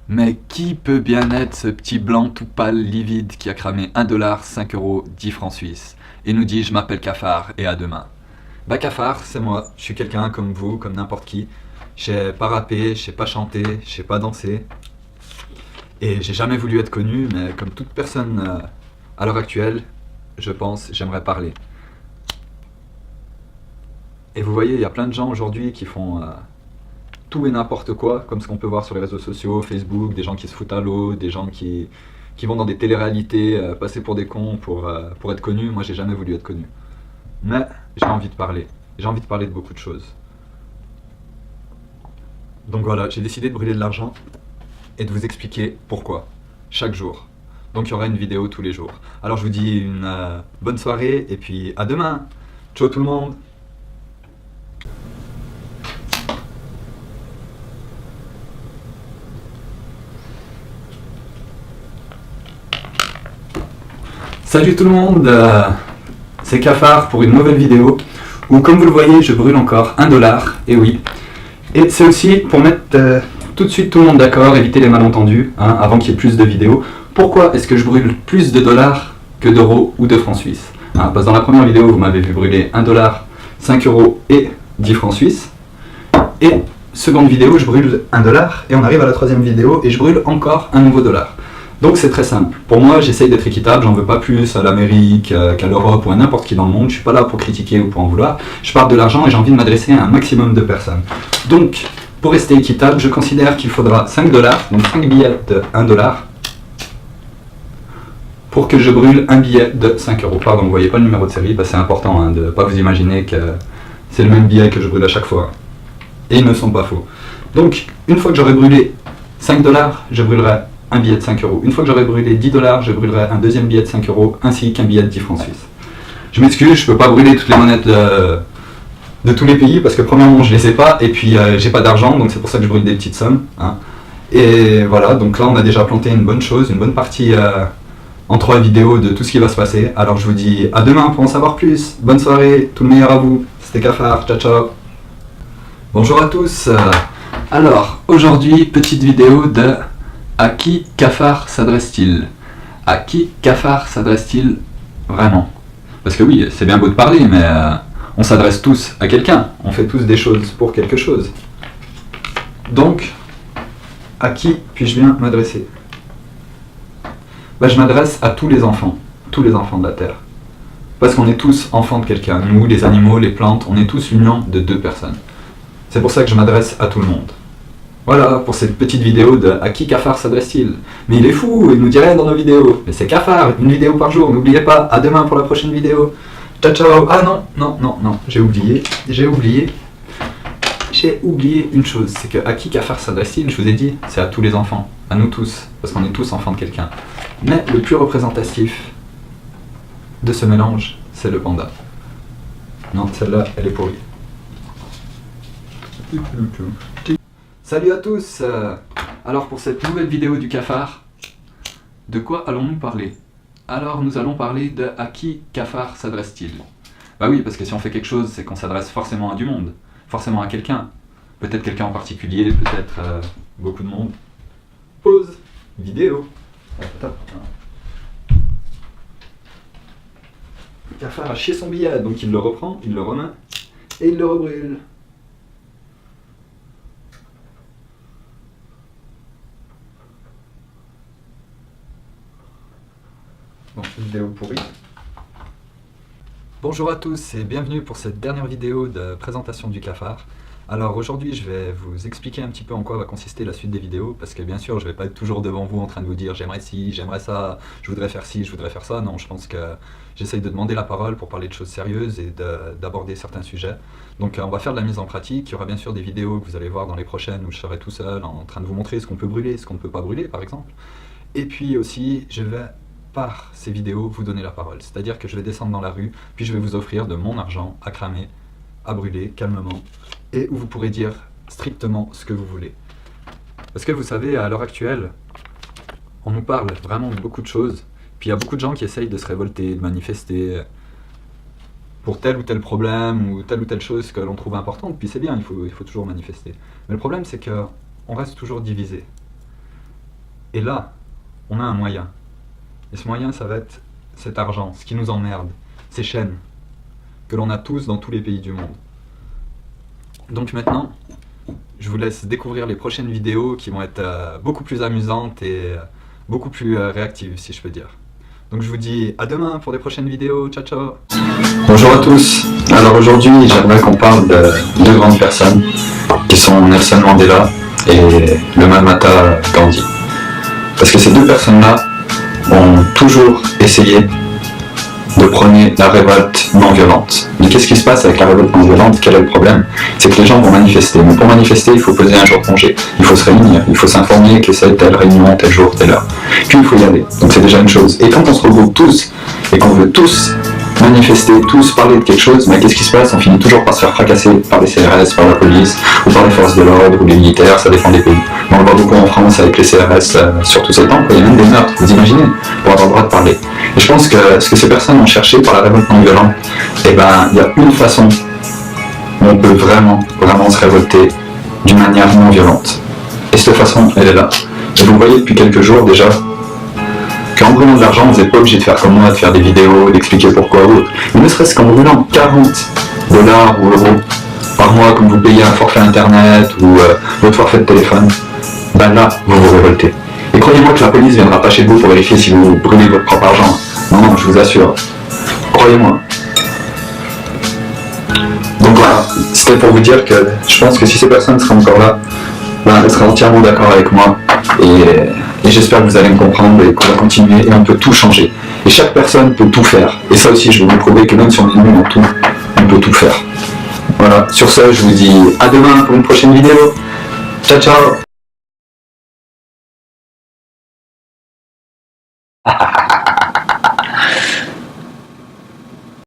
Mais qui peut bien être ce petit blanc tout pâle, livide, qui a cramé 1 $, 5 euros, 10 francs suisses, et nous dit je m'appelle Cafard et à demain. Bah Cafard, c'est moi, je suis quelqu'un comme vous, comme n'importe qui. Je sais pas rapper, je sais pas chanter, je sais pas danser. Et j'ai jamais voulu être connu, mais comme toute personne à l'heure actuelle, je pense, j'aimerais parler. Et vous voyez, il y a plein de gens aujourd'hui qui font tout et n'importe quoi, comme ce qu'on peut voir sur les réseaux sociaux, Facebook, des gens qui se foutent à l'eau, des gens qui vont dans des téléréalités, passer pour des cons pour être connus. Moi, j'ai jamais voulu être connu. Mais j'ai envie de parler. J'ai envie de parler de beaucoup de choses. Donc voilà, j'ai décidé de brûler de l'argent et de vous expliquer pourquoi, chaque jour. Donc il y aura une vidéo tous les jours. Alors je vous dis une bonne soirée et puis à demain. Ciao tout le monde. Salut tout le monde, c'est Cafard pour une nouvelle vidéo où comme vous le voyez je brûle encore 1 $, et oui. Et c'est aussi pour mettre tout de suite tout le monde d'accord, éviter les malentendus, hein, avant qu'il y ait plus de vidéos. Pourquoi est-ce que je brûle plus de dollars que d'euros ou de francs suisses, hein, parce que dans la première vidéo vous m'avez vu brûler 1 $, 5 euros et 10 francs suisses. Et seconde vidéo je brûle 1 $ et on arrive à la troisième vidéo et je brûle encore un nouveau dollar. Donc c'est très simple. Pour moi, j'essaye d'être équitable, j'en veux pas plus à l'Amérique, qu'à l'Europe ou à n'importe qui dans le monde. Je suis pas là pour critiquer ou pour en vouloir. Je parle de l'argent et j'ai envie de m'adresser à un maximum de personnes. Donc, pour rester équitable, je considère qu'il faudra 5 $, donc 5 billets de 1 $, pour que je brûle un billet de 5 euros. Pardon, vous voyez pas le numéro de série, parce que c'est important hein, de ne pas vous imaginer que c'est le même billet que je brûle à chaque fois. Et ils ne sont pas faux. Donc, une fois que j'aurai brûlé 5 $, je brûlerai un billet de 5 euros. Une fois que j'aurai brûlé 10 $, je brûlerai un deuxième billet de 5 euros, ainsi qu'un billet de 10 francs suisses. Je m'excuse, je peux pas brûler toutes les monettes de tous les pays, parce que premièrement, je les ai pas, et puis j'ai pas d'argent, donc c'est pour ça que je brûle des petites sommes. Hein. Et voilà, donc là, on a déjà planté une bonne chose, une bonne partie en 3 vidéos de tout ce qui va se passer. Alors je vous dis à demain pour en savoir plus. Bonne soirée, tout le meilleur à vous. C'était Cafard, ciao ciao. Bonjour à tous. Alors, aujourd'hui, petite vidéo de à qui Cafard s'adresse-t-il? À qui Cafard s'adresse-t-il vraiment? Parce que oui, c'est bien beau de parler, mais on s'adresse tous à quelqu'un. On fait tous des choses pour quelque chose. Donc, à qui puis-je bien m'adresser? Je m'adresse à tous les enfants de la Terre. Parce qu'on est tous enfants de quelqu'un. Nous, les animaux, les plantes, on est tous l'union de 2 personnes. C'est pour ça que je m'adresse à tout le monde. Voilà, pour cette petite vidéo de à qui Cafard s'adresse-t-il? Mais il est fou, il nous dit rien dans nos vidéos. Mais c'est Cafard, une vidéo par jour, n'oubliez pas, à demain pour la prochaine vidéo. Ciao ciao. Ah non, j'ai oublié une chose, c'est que à qui Cafard s'adresse-t-il? Je vous ai dit, c'est à tous les enfants, à nous tous, parce qu'on est tous enfants de quelqu'un. Mais le plus représentatif de ce mélange, c'est le panda. Non, celle-là, elle est pourrie. Salut à tous. Alors pour cette nouvelle vidéo du Cafard, de quoi allons-nous parler? Alors nous allons parler de à qui Cafard s'adresse-t-il? Bah oui, parce que si on fait quelque chose, c'est qu'on s'adresse forcément à du monde, forcément à quelqu'un. Peut-être quelqu'un en particulier, peut-être beaucoup de monde. Pause. Vidéo. Cafard a chié son billet, donc il le reprend, il le remet, et il le rebrûle. Donc vidéo pourrie. Bonjour à tous et bienvenue pour cette dernière vidéo de présentation du Cafard. Alors aujourd'hui je vais vous expliquer un petit peu en quoi va consister la suite des vidéos, parce que bien sûr je vais pas être toujours devant vous en train de vous dire j'aimerais ci, j'aimerais ça, je voudrais faire ci, je voudrais faire ça. Non, je pense que j'essaye de demander la parole pour parler de choses sérieuses et d'aborder certains sujets. Donc on va faire de la mise en pratique, il y aura bien sûr des vidéos que vous allez voir dans les prochaines où je serai tout seul en train de vous montrer ce qu'on peut brûler, ce qu'on ne peut pas brûler par exemple. Et puis aussi je vais par ces vidéos vous donner la parole, c'est-à-dire que je vais descendre dans la rue, puis je vais vous offrir de mon argent à cramer, à brûler calmement, et où vous pourrez dire strictement ce que vous voulez. Parce que vous savez, à l'heure actuelle, on nous parle vraiment de beaucoup de choses, puis il y a beaucoup de gens qui essayent de se révolter, de manifester pour tel ou tel problème, ou telle chose que l'on trouve importante, puis c'est bien, il faut toujours manifester. Mais le problème c'est qu'on reste toujours divisé. Et là, on a un moyen. Et ce moyen, ça va être cet argent, ce qui nous emmerde, ces chaînes que l'on a tous dans tous les pays du monde. Donc maintenant, je vous laisse découvrir les prochaines vidéos qui vont être beaucoup plus amusantes et beaucoup plus réactives, si je peux dire. Donc je vous dis à demain pour des prochaines vidéos. Ciao ciao. Bonjour à tous. Alors aujourd'hui, j'aimerais qu'on parle de deux grandes personnes qui sont Nelson Mandela et le Mahatma Gandhi. Parce que ces deux personnes-là ont toujours essayé de prôner la révolte non violente. Mais qu'est-ce qui se passe avec la révolte non violente? Quel est le problème? C'est que les gens vont manifester. Mais pour manifester, il faut poser un jour de congé. Il faut se réunir. Il faut s'informer que c'est telle réunion, tel jour, telle heure. Puis il faut y aller. Donc c'est déjà une chose. Et quand on se regroupe tous et qu'on veut tous manifester, tous parler de quelque chose, mais qu'est-ce qui se passe? On finit toujours par se faire fracasser par les CRS, par la police, ou par les forces de l'ordre, ou les militaires, ça dépend des pays. Mais on le voit beaucoup en France avec les CRS, surtout ces temps, il y a même des meurtres, vous imaginez, pour avoir le droit de parler. Et je pense que ce que ces personnes ont cherché par la révolte non violente, eh ben, il y a une façon où on peut vraiment se révolter d'une manière non violente. Et cette façon, elle est là. Et vous voyez depuis quelques jours déjà, qu'en brûlant de l'argent, vous n'êtes pas obligé de faire comme moi, de faire des vidéos, d'expliquer pourquoi ou autre. Mais ne serait-ce qu'en brûlant 40 $ ou euros par mois, comme vous payez un forfait internet ou votre forfait de téléphone, ben là, vous vous révoltez. Et croyez-moi que la police ne viendra pas chez vous pour vérifier si vous brûlez votre propre argent. Non, je vous assure. Croyez-moi. Donc voilà, c'était pour vous dire que je pense que si ces personnes seraient encore là, ben, elles seraient entièrement d'accord avec moi. Et j'espère que vous allez me comprendre et qu'on va continuer et on peut tout changer. Et chaque personne peut tout faire. Et ça aussi, je vais vous prouver que même si on est nul en tout, on peut tout faire. Voilà, sur ce, je vous dis à demain pour une prochaine vidéo. Ciao, ciao.